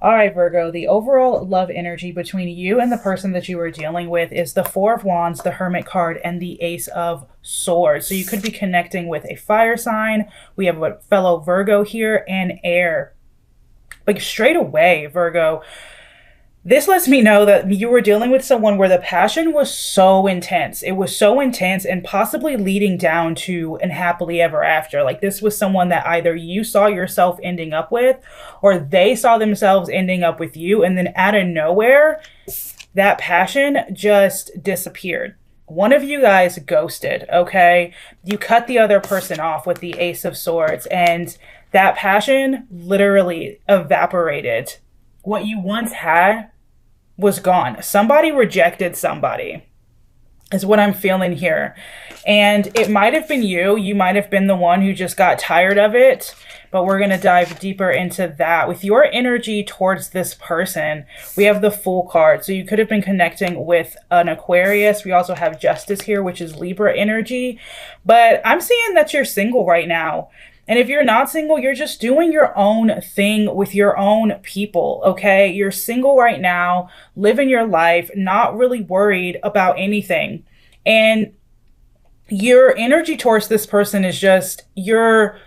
All right, Virgo, the overall love energy between you and the person that you are dealing with is the Four of Wands, the Hermit card, and the Ace of Swords. So you could be connecting with a fire sign. We have a fellow Virgo here and air. Like straight away, Virgo, this lets me know that you were dealing with someone where the passion was so intense. It was so intense and possibly leading down to an happily ever after. Like this was someone that either you saw yourself ending up with or they saw themselves ending up with you. And then out of nowhere, that passion just disappeared. One of you guys ghosted, okay? You cut the other person off with the Ace of Swords and that passion literally evaporated. What you once had was gone. Somebody rejected somebody is what I'm feeling here. And it might have been you. You might have been the one who just got tired of it. But we're going to dive deeper into that. With your energy towards this person, we have the Fool card. So you could have been connecting with an Aquarius. We also have Justice here, which is Libra energy. But I'm seeing that you're single right now. And if you're not single, you're just doing your own thing with your own people, okay? You're single right now, living your life, not really worried about anything. And your energy towards this person is just, you're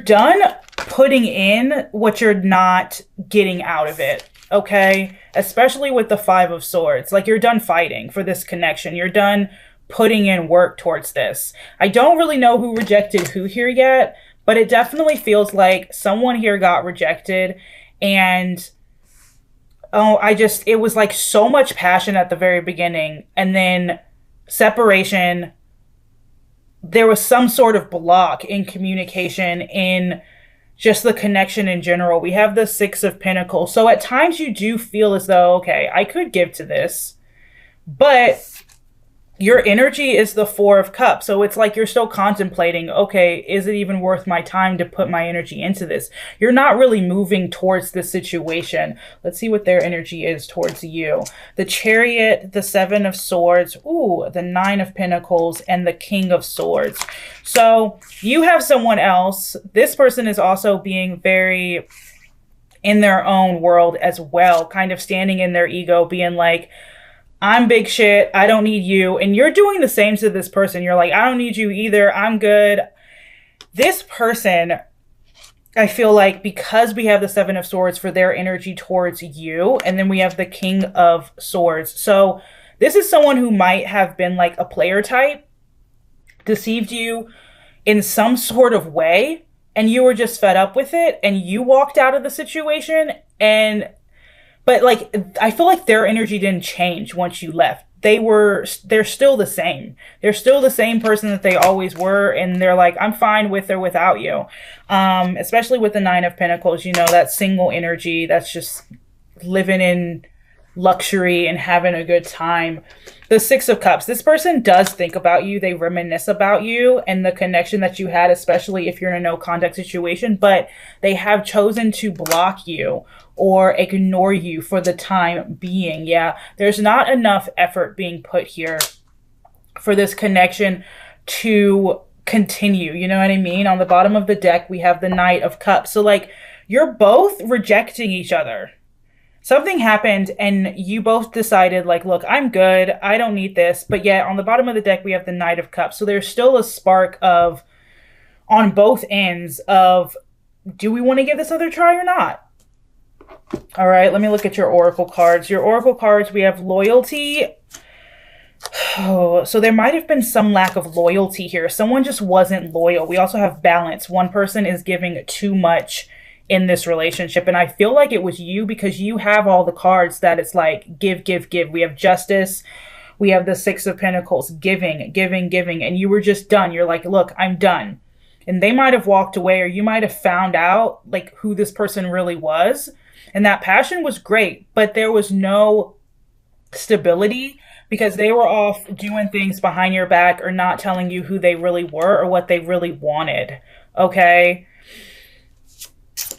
done putting in what you're not getting out of it, okay? Especially with the Five of Swords. Like you're done fighting for this connection. You're done putting in work towards this. I don't really know who rejected who here yet, but it definitely feels like someone here got rejected and it was like so much passion at the very beginning and then separation. There was some sort of block in communication, in just the connection in general. We have the Six of Pentacles. So at times you do feel as though, okay, I could give to this, but your energy is the Four of Cups. So it's like you're still contemplating, okay, is it even worth my time to put my energy into this? You're not really moving towards the situation. Let's see what their energy is towards you. The Chariot, the Seven of Swords, ooh, the Nine of Pentacles, and the King of Swords. So you have someone else. This person is also being very in their own world as well, kind of standing in their ego, being like, I'm big shit. I don't need you. And you're doing the same to this person. You're like, I don't need you either. I'm good. This person, I feel like because we have the Seven of Swords for their energy towards you, and then we have the King of Swords. So this is someone who might have been like a player type, deceived you in some sort of way, and you were just fed up with it, and you walked out of the situation. But like, I feel like their energy didn't change once you left. They're still the same. They're still the same person that they always were. And they're like, I'm fine with or without you. Especially with the Nine of Pentacles, you know, that single energy that's just living in luxury and having a good time. The Six of Cups, this person does think about you. They reminisce about you and the connection that you had, especially if you're in a no contact situation, but they have chosen to block you or ignore you for the time being. Yeah, there's not enough effort being put here for this connection to continue. You know what I mean? On the bottom of the deck, we have the Knight of Cups. So like, you're both rejecting each other. Something happened and you both decided like, look, I'm good. I don't need this. But yet on the bottom of the deck, we have the Knight of Cups. So there's still a spark of, on both ends of, do we want to give this other try or not? All right, let me look at your oracle cards. Your oracle cards, we have loyalty. Oh, so there might have been some lack of loyalty here. Someone just wasn't loyal. We also have balance. One person is giving too much in this relationship. And I feel like it was you because you have all the cards that it's like give, give, give. We have Justice. We have the Six of Pentacles, giving, giving, giving. And you were just done. You're like, look, I'm done. And they might have walked away or you might have found out like who this person really was. And that passion was great, but there was no stability because they were off doing things behind your back or not telling you who they really were or what they really wanted. Okay.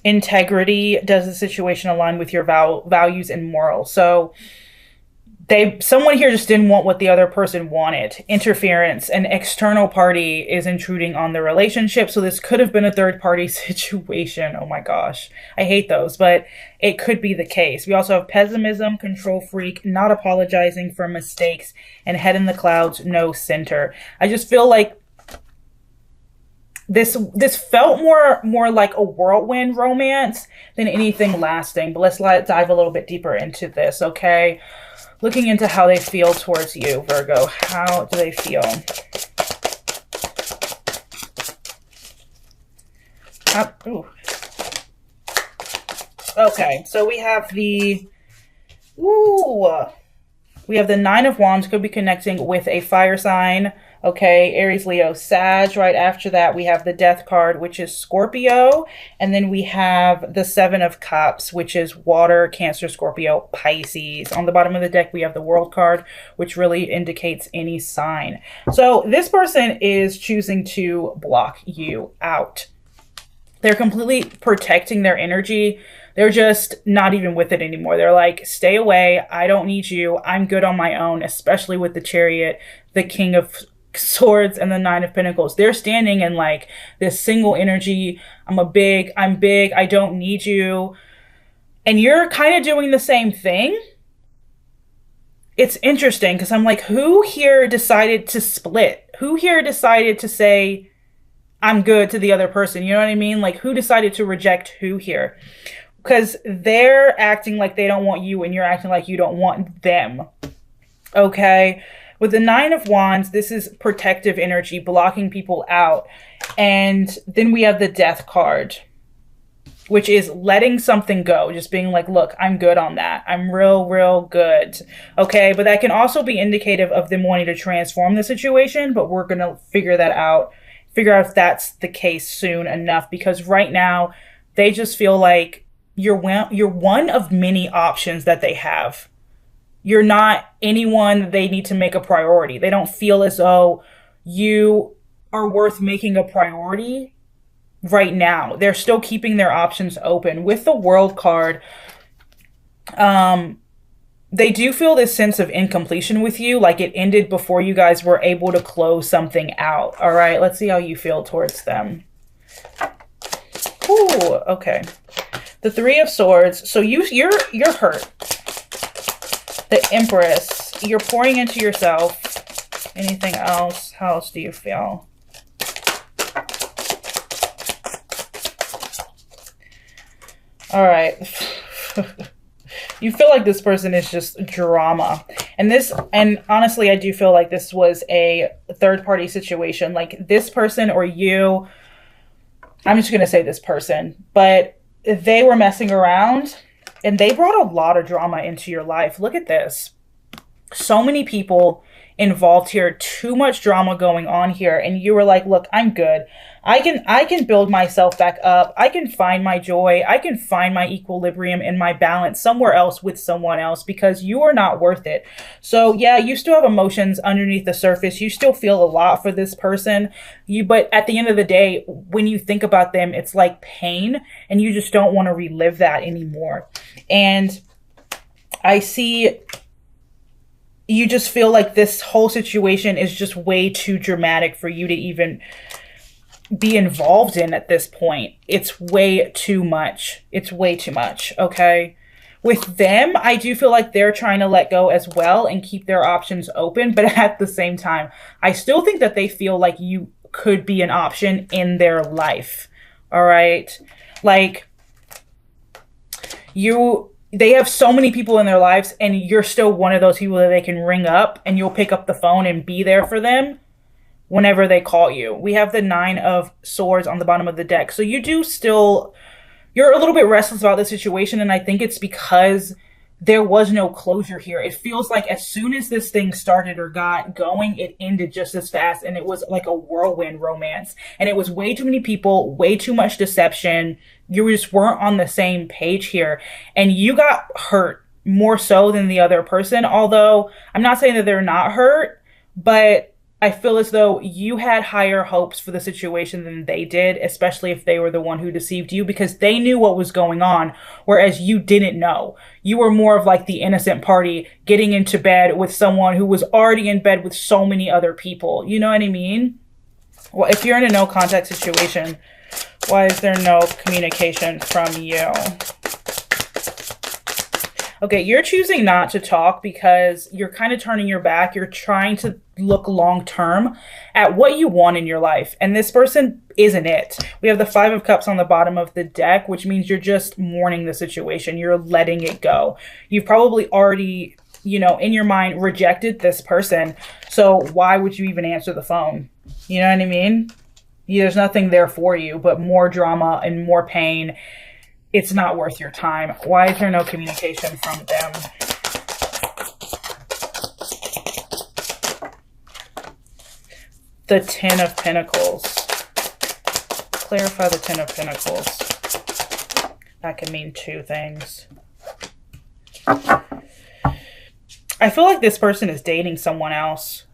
Integrity. Does the situation align with your values and morals? So someone here just didn't want what the other person wanted. Interference. An external party is intruding on the relationship. So this could have been a third party situation. Oh my gosh. I hate those, but it could be the case. We also have pessimism, control freak, not apologizing for mistakes, and head in the clouds, no center. I just feel like this felt more like a whirlwind romance than anything lasting. But let's dive a little bit deeper into this, okay? Looking into how they feel towards you, Virgo. How do they feel? Ooh. Okay, so we have the... Ooh. We have the Nine of Wands. Could be connecting with a fire sign. Okay, Aries, Leo, Sag. Right after that, we have the Death card, which is Scorpio. And then we have the Seven of Cups, which is water, Cancer, Scorpio, Pisces. On the bottom of the deck, we have the World card, which really indicates any sign. So this person is choosing to block you out. They're completely protecting their energy. They're just not even with it anymore. They're like, stay away. I don't need you. I'm good on my own, especially with the Chariot, the King of Swords, and the Nine of Pentacles. They're standing in like this single energy. I'm big. I don't need you. And you're kind of doing the same thing. It's interesting because I'm like, who here decided to split? Who here decided to say, I'm good to the other person? You know what I mean? Like, who decided to reject who here? Because they're acting like they don't want you and you're acting like you don't want them. Okay? With the Nine of Wands, this is protective energy, blocking people out. And then we have the Death card, which is letting something go. Just being like, look, I'm good on that. I'm real good. Okay, but that can also be indicative of them wanting to transform the situation, but we're going to figure that out. Figure out if that's the case soon enough, because right now they just feel like you're one of many options that they have. You're not anyone that they need to make a priority. They don't feel as though you are worth making a priority right now. They're still keeping their options open. With the World card, they do feel this sense of incompletion with you, like it ended before you guys were able to close something out. All right, let's see how you feel towards them. Ooh, okay. The Three of Swords. So you're hurt. The Empress. You're pouring into yourself. Anything else? How else do you feel? All right. You feel like this person is just drama. And honestly, I do feel like this was a third-party situation. Like this person or you, I'm just going to say this person, but they were messing around and they brought a lot of drama into your life. Look at this. So many people involved here, too much drama going on here. And you were like, look, I'm good. I can build myself back up. I can find my joy. I can find my equilibrium and my balance somewhere else with someone else, because you are not worth it. So yeah, you still have emotions underneath the surface. You still feel a lot for this person. But at the end of the day, when you think about them, it's like pain, and you just don't want to relive that anymore. And I see you just feel like this whole situation is just way too dramatic for you to even be involved in at this point. It's way too much. It's way too much, okay? With them, I do feel like they're trying to let go as well and keep their options open, but at the same time, I still think that they feel like you could be an option in their life, all right? Like, they have so many people in their lives, and you're still one of those people that they can ring up and you'll pick up the phone and be there for them whenever they call you. We have the Nine of Swords on the bottom of the deck. So you're a little bit restless about the situation, and I think it's because there was no closure here. It feels like as soon as this thing started or got going, it ended just as fast, and it was like a whirlwind romance. And it was way too many people, way too much deception. You just weren't on the same page here, and you got hurt more so than the other person. Although I'm not saying that they're not hurt, but I feel as though you had higher hopes for the situation than they did, especially if they were the one who deceived you, because they knew what was going on, whereas you didn't know. You were more of like the innocent party getting into bed with someone who was already in bed with so many other people. You know what I mean? Well, if you're in a no contact situation, why is there no communication from you? Okay, you're choosing not to talk because you're kind of turning your back. You're trying to look long term at what you want in your life. And this person isn't it. We have the 5 of Cups on the bottom of the deck, which means you're just mourning the situation. You're letting it go. You've probably already, you know, in your mind rejected this person. So why would you even answer the phone? You know what I mean? There's nothing there for you but more drama and more pain. It's not worth your time. Why is there no communication from them? The 10 of Pentacles. Clarify the 10 of Pentacles. That can mean 2 things. I feel like this person is dating someone else.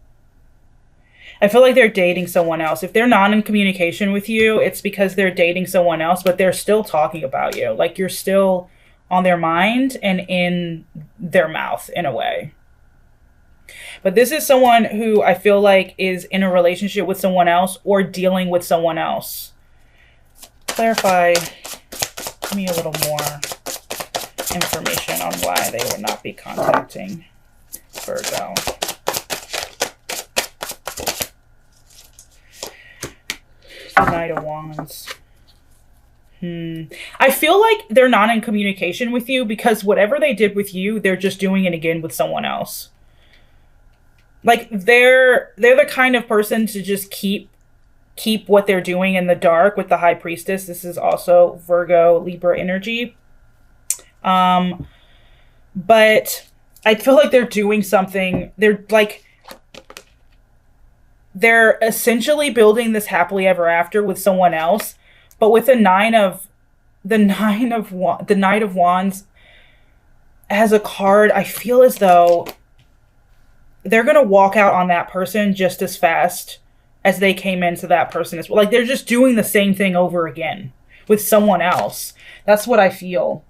I feel like they're dating someone else. If they're not in communication with you, it's because they're dating someone else, but they're still talking about you. Like you're still on their mind and in their mouth in a way. But this is someone who I feel like is in a relationship with someone else or dealing with someone else. Clarify, give me a little more information on why they would not be contacting Virgo. The Knight of Wands. I feel like they're not in communication with you because whatever they did with you, they're just doing it again with someone else. Like they're the kind of person to just keep what they're doing in the dark with the High Priestess. This is also Virgo, Libra energy. But I feel like they're doing something. They're essentially building this happily ever after with someone else, but with the Knight of Wands as a card, I feel as though they're going to walk out on that person just as fast as they came into that person as well. Like they're just doing the same thing over again with someone else. That's what I feel.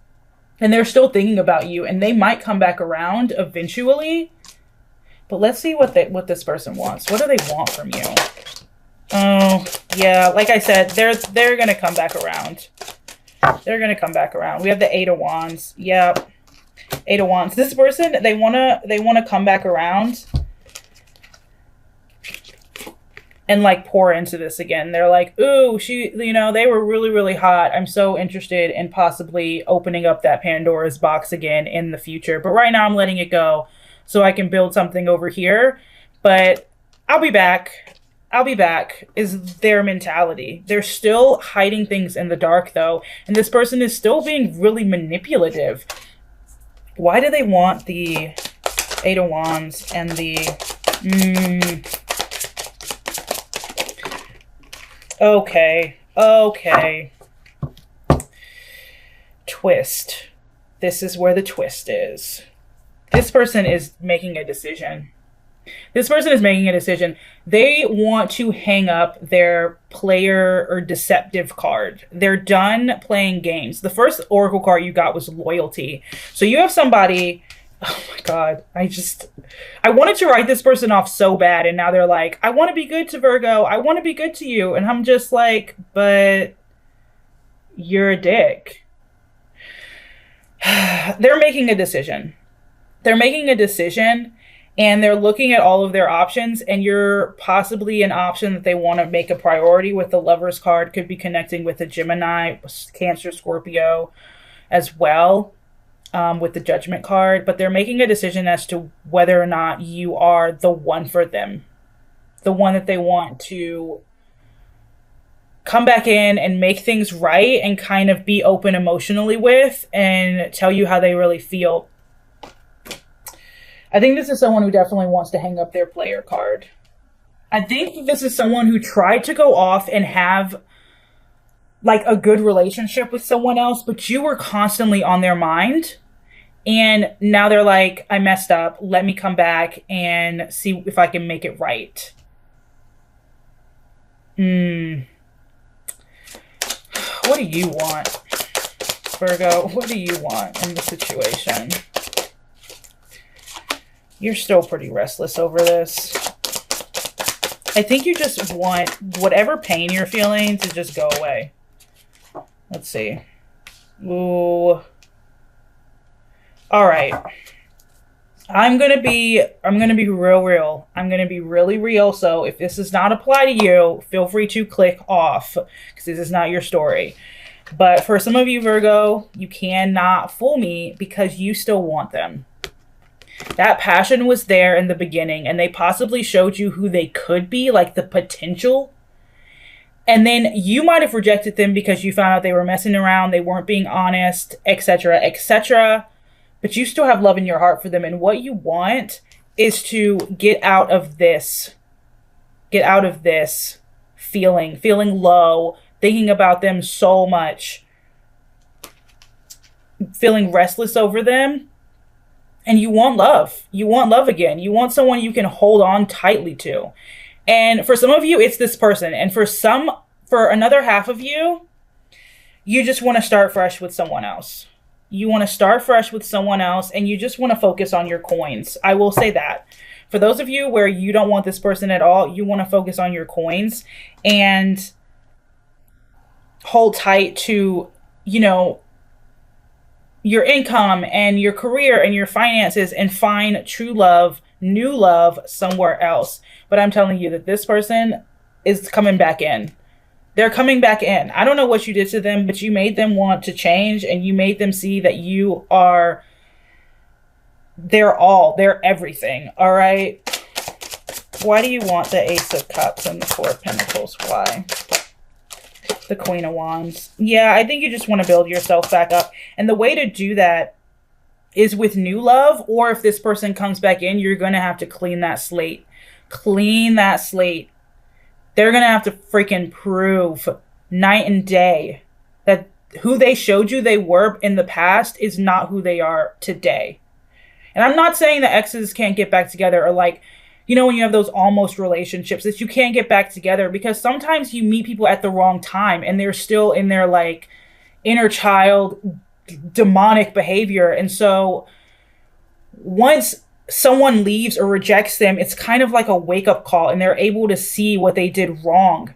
And they're still thinking about you and they might come back around eventually. But let's see what this person wants. What do they want from you? Oh, yeah. Like I said, they're going to come back around. They're going to come back around. We have the 8 of Wands. Yep. 8 of Wands. This person, they want to come back around and like pour into this again. They're like, ooh, they were really, really hot. I'm so interested in possibly opening up that Pandora's box again in the future. But right now I'm letting it go so I can build something over here. But I'll be back. I'll be back is their mentality. They're still hiding things in the dark though. And this person is still being really manipulative. Why do they want the 8 of Wands and the... Okay. Twist. This is where the twist is. This person is making a decision. This person is making a decision. They want to hang up their player or deceptive card. They're done playing games. The first oracle card you got was loyalty. So you have somebody... Oh my God. I wanted to write this person off so bad. And now they're like, I want to be good to Virgo. I want to be good to you. And I'm just like, but you're a dick. They're making a decision. They're making a decision and they're looking at all of their options, and you're possibly an option that they want to make a priority with. The Lovers card could be connecting with a Gemini, Cancer, Scorpio as well. With the Judgment card, but they're making a decision as to whether or not you are the one for them, the one that they want to come back in and make things right and kind of be open emotionally with and tell you how they really feel. I think this is someone who definitely wants to hang up their player card. I think this is someone who tried to go off and have like a good relationship with someone else, but you were constantly on their mind. And now they're like, I messed up. Let me come back and see if I can make it right. What do you want, Virgo? What do you want in the situation? You're still pretty restless over this. I think you just want whatever pain you're feeling to just go away. Let's see. Ooh. All right. I'm going to be real. I'm going to be really real. So if this does not apply to you, feel free to click off because this is not your story. But for some of you, Virgo, you cannot fool me because you still want them. That passion was there in the beginning, and they possibly showed you who they could be, like the potential. And then you might have rejected them because you found out they were messing around, they weren't being honest, etc., etc. But you still have love in your heart for them. And what you want is to get out of this feeling low, thinking about them so much, feeling restless over them. And you want love. You want love again. You want someone you can hold on tightly to. And for some of you, it's this person. And for another half of you, you just want to start fresh with someone else. You want to start fresh with someone else, and you just want to focus on your coins. I will say that. For those of you where you don't want this person at all, you want to focus on your coins and hold tight to, you know, your income and your career and your finances and find true love, new love somewhere else. But I'm telling you that this person is coming back in. They're coming back in. I don't know what you did to them, but you made them want to change, and you made them see that you are they're everything. All right. Why do you want the Ace of Cups and the Four of Pentacles? Why? The Queen of Wands. Yeah, I think you just want to build yourself back up. And the way to do that is with new love, or if this person comes back in, you're going to have to clean that slate. Clean that slate. They're going to have to freaking prove night and day that who they showed you they were in the past is not who they are today. And I'm not saying that exes can't get back together, or like, you know, when you have those almost relationships that you can't get back together, because sometimes you meet people at the wrong time and they're still in their like inner child demonic behavior. And so once someone leaves or rejects them, it's kind of like a wake up call, and they're able to see what they did wrong,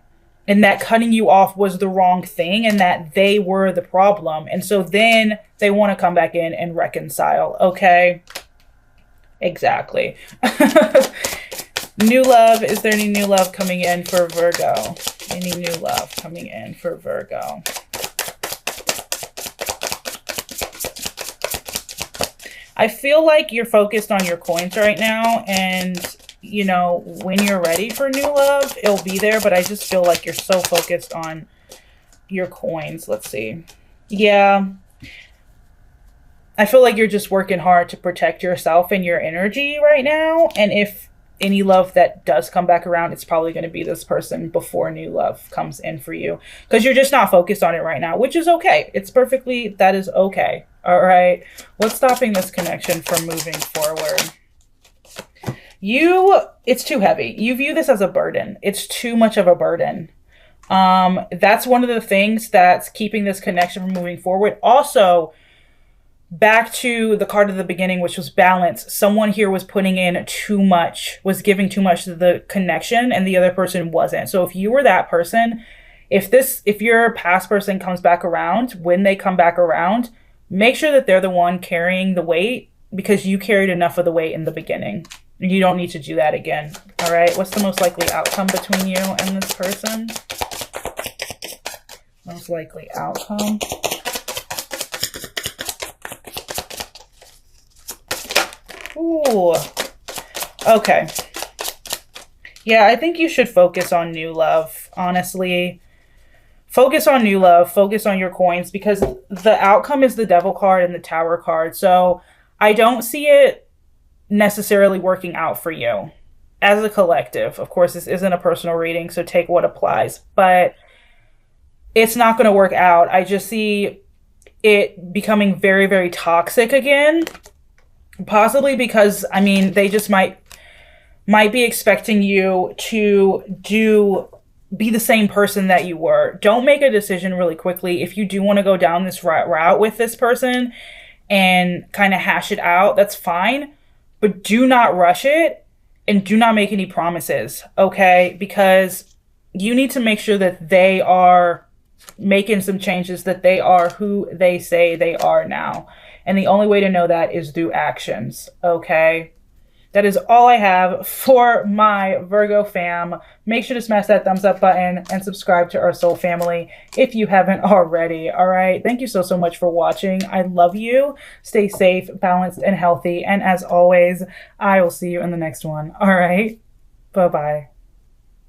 and that cutting you off was the wrong thing, and that they were the problem. And so then they want to come back in and reconcile. Okay. Exactly. New love. Is there any new love coming in for Virgo? Any new love coming in for Virgo? I feel like you're focused on your coins right now, and, you know, when you're ready for new love, it'll be there, but I just feel like you're so focused on your coins. Let's see. Yeah. I feel like you're just working hard to protect yourself and your energy right now. And if any love that does come back around, it's probably going to be this person before new love comes in for you, because you're just not focused on it right now, which is okay. It's perfectly, that is okay. All right. What's stopping this connection from moving forward? It's too heavy. You view this as a burden. It's too much of a burden. That's one of the things that's keeping this connection from moving forward. Also, back to the card of the beginning, which was balance. Someone here was putting in too much, was giving too much to the connection, and the other person wasn't. So if you were that person, if your past person comes back around, when they come back around, make sure that they're the one carrying the weight, because you carried enough of the weight in the beginning. You don't need to do that again. All right. What's the most likely outcome between you and this person? Most likely outcome. Ooh. Okay. Yeah, I think you should focus on new love, honestly. Focus on new love. Focus on your coins, because the outcome is the Devil card and the Tower card. So I don't see it necessarily working out for you as a collective. Of course, this isn't a personal reading, so take what applies. But it's not going to work out. I just see it becoming very, very toxic again. Possibly because, I mean, they just might be expecting you to do be the same person that you were. Don't make a decision really quickly. If you do want to go down this route with this person and kind of hash it out, that's fine. But do not rush it and do not make any promises, okay? Because you need to make sure that they are making some changes, that they are who they say they are now. And the only way to know that is through actions, okay? That is all I have for my Virgo fam. Make sure to smash that thumbs up button and subscribe to our soul family if you haven't already. All right. Thank you so, so much for watching. I love you. Stay safe, balanced, and healthy. And as always, I will see you in the next one. All right. Bye-bye.